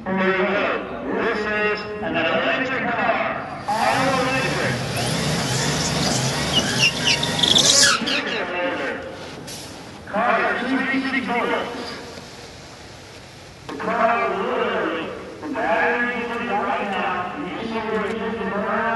This is an electric car. All electric. Car 286 The car will literally, the battery is right now, the insulation is burn